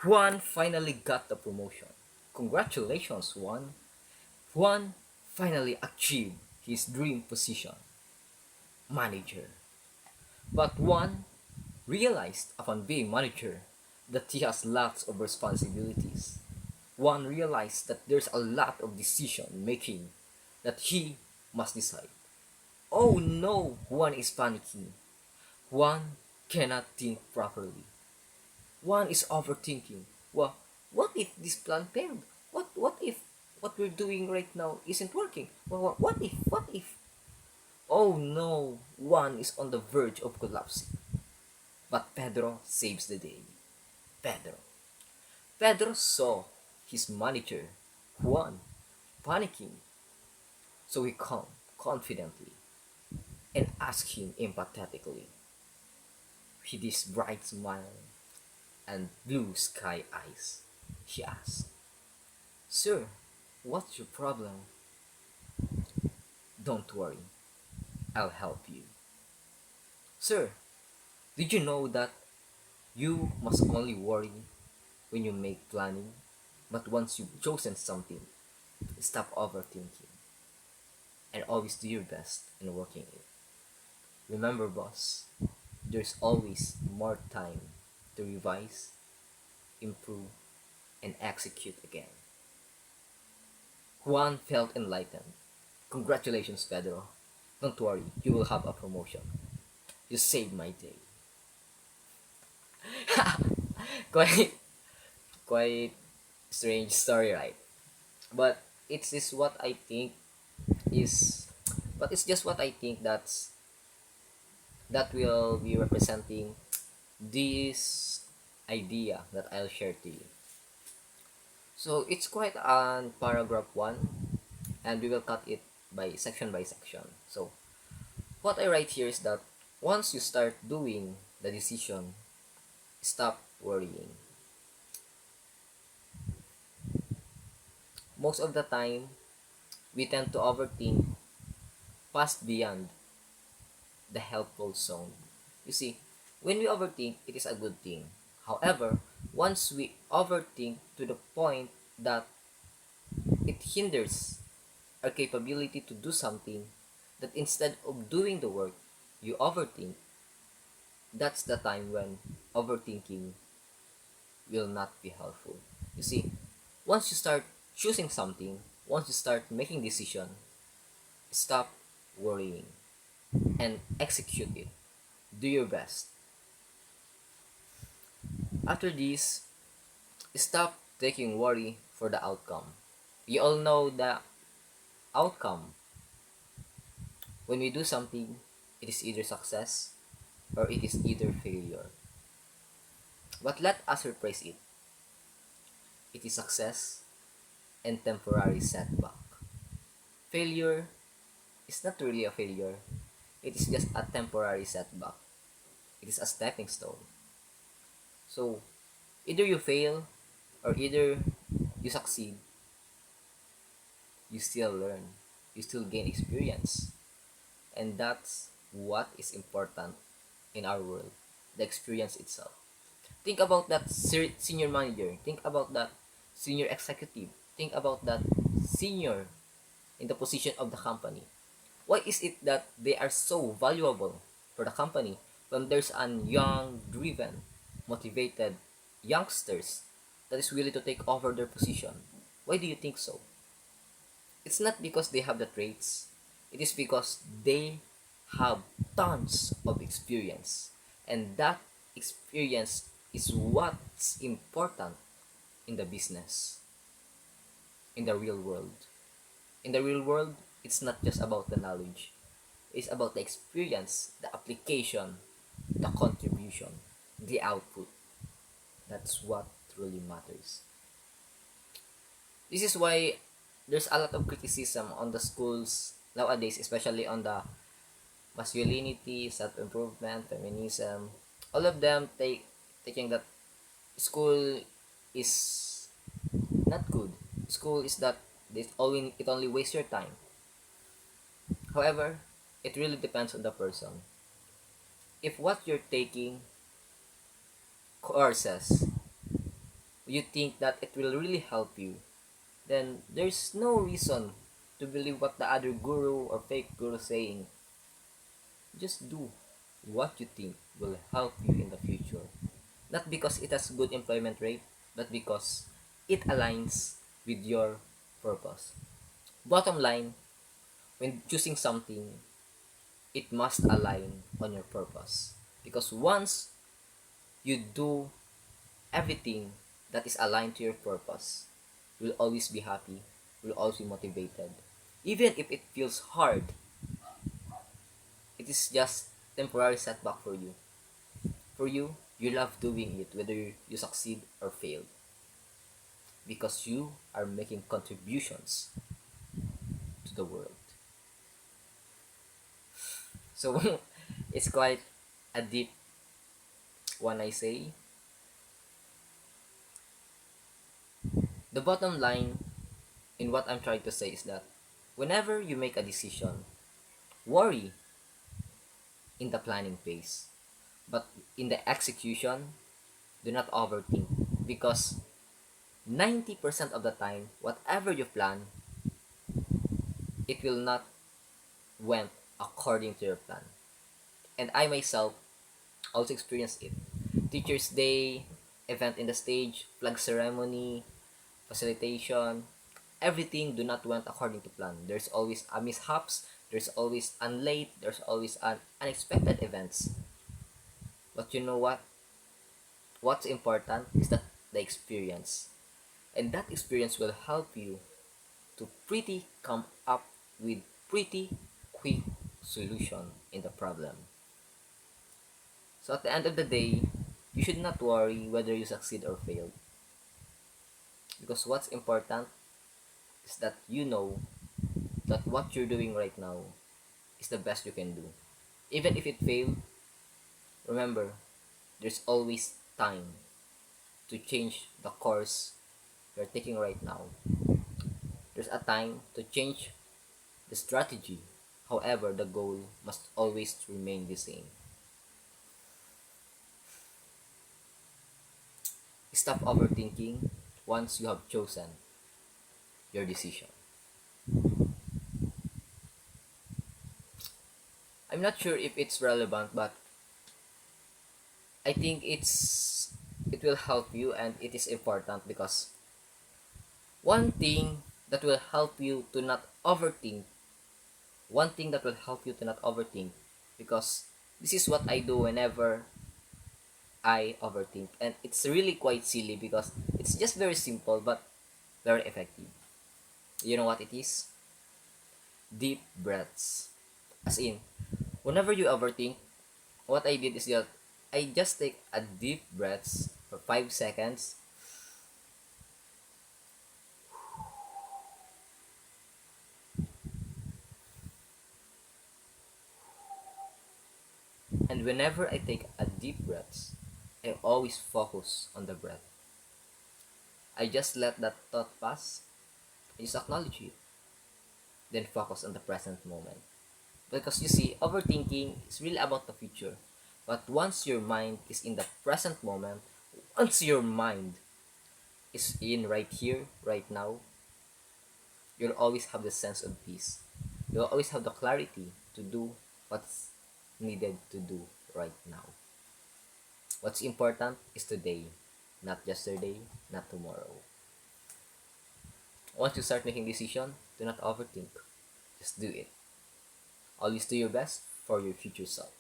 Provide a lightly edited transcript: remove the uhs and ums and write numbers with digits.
Juan finally got the promotion. Congratulations, Juan. Juan finally achieved his dream position, manager. But Juan realized upon being manager that he has lots of responsibilities. Juan realized that there's a lot of decision making that he must decide. Oh no, Juan is panicking. Juan cannot think properly. One is overthinking. Well, what if this plan failed? What if what we're doing right now isn't working? Well, what if? What if? Oh no, one is on the verge of collapsing. But Pedro saves the day. Pedro. Pedro saw his manager, Juan, panicking. So he calmed confidently and asked him empathetically, with his bright smile and blue sky eyes. He asked, Sir, what's your problem? Don't worry, I'll help you. Sir, did you know that you must only worry when you make planning, but once you've chosen something, stop overthinking and always do your best in working it. Remember, boss, there's always more time to revise, improve, and execute again. Juan felt enlightened. Congratulations, Pedro. Don't worry, you will have a promotion. You saved my day. quite, quite strange story, right? But it's just what I think is, but it's just what I think that will be representing this idea that I'll share to you. So it's quite on paragraph one, and we will cut it by section. So what I write here is that once you start doing the decision, stop worrying. Most of the time, we tend to overthink past beyond the helpful zone. You see, when we overthink, it is a good thing. However, once we overthink to the point that it hinders our capability to do something, that instead of doing the work, you overthink, that's the time when overthinking will not be helpful. You see, once you start choosing something, once you start making decision, stop worrying and execute it. Do your best. After this, stop taking worry for the outcome. You all know the outcome. When we do something, it is either success or it is either failure. But let us rephrase it. It is success and temporary setback. Failure is not really a failure. It is just a temporary setback. It is a stepping stone. So, either you fail or either you succeed, you still learn. You still gain experience. And that's what is important in our world, the experience itself. Think about that senior manager. Think about that senior executive. Think about that senior in the position of the company. Why is it that they are so valuable for the company when there's an young, driven, motivated youngsters that is willing to take over their position? Why do you think so? It's not because they have the traits. It is because they have tons of experience. And that experience is what's important in the business, in the real world. In the real world, it's not just about the knowledge. It's about the experience, the application, the contribution, the output. That's what truly matters. This is why there's a lot of criticism on the schools nowadays, especially on the masculinity, self-improvement, feminism. All of them taking that school is not good. School is that it only wastes your time. However, it really depends on the person. If what you're taking courses you think that it will really help you, then there's no reason to believe what the other guru or fake guru is saying. Just do what you think will help you in the future. Not because it has good employment rate, but because it aligns with your purpose. Bottom line, when choosing something, it must align on your purpose. Because once you do everything that is aligned to your purpose, you'll always be happy, you'll always be motivated. Even if it feels hard, it is just temporary setback for you. For you, you love doing it whether you succeed or fail because you are making contributions to the world. So it's quite a deep one, I say. The bottom line in what I'm trying to say is that whenever you make a decision, worry in the planning phase. But in the execution, do not overthink because 90% of the time, whatever you plan, it will not went according to your plan. And I myself also experienced it. Teachers Day, event in the stage, flag ceremony, facilitation, everything do not went according to plan. There's always a mishaps, there's always late, there's always an unexpected events. But you know what? What's important is that the experience. And that experience will help you to pretty come up with pretty quick solution in the problem. So at the end of the day, you should not worry whether you succeed or fail. Because what's important is that you know that what you're doing right now is the best you can do. Even if it fails, remember, there's always time to change the course you're taking right now. There's a time to change the strategy. However, the goal must always remain the same. Stop overthinking once you have chosen your decision. I'm not sure if it's relevant, but I think it will help you and it is important because one thing that will help you to not overthink, one thing that will help you to not overthink, because this is what I do whenever I overthink, and it's really quite silly because it's just very simple but very effective. You know what it is? Deep breaths. As in, whenever you overthink, what I did is that I just take a deep breaths for 5 seconds. And whenever I take a deep breaths, I always focus on the breath. I just let that thought pass. I just acknowledge it. Then focus on the present moment. Because you see, overthinking is really about the future. But once your mind is in the present moment, once your mind is in right here, right now, you'll always have the sense of peace. You'll always have the clarity to do what's needed to do right now. What's important is today, not yesterday, not tomorrow. Once you start making decision, do not overthink. Just do it. Always do your best for your future self.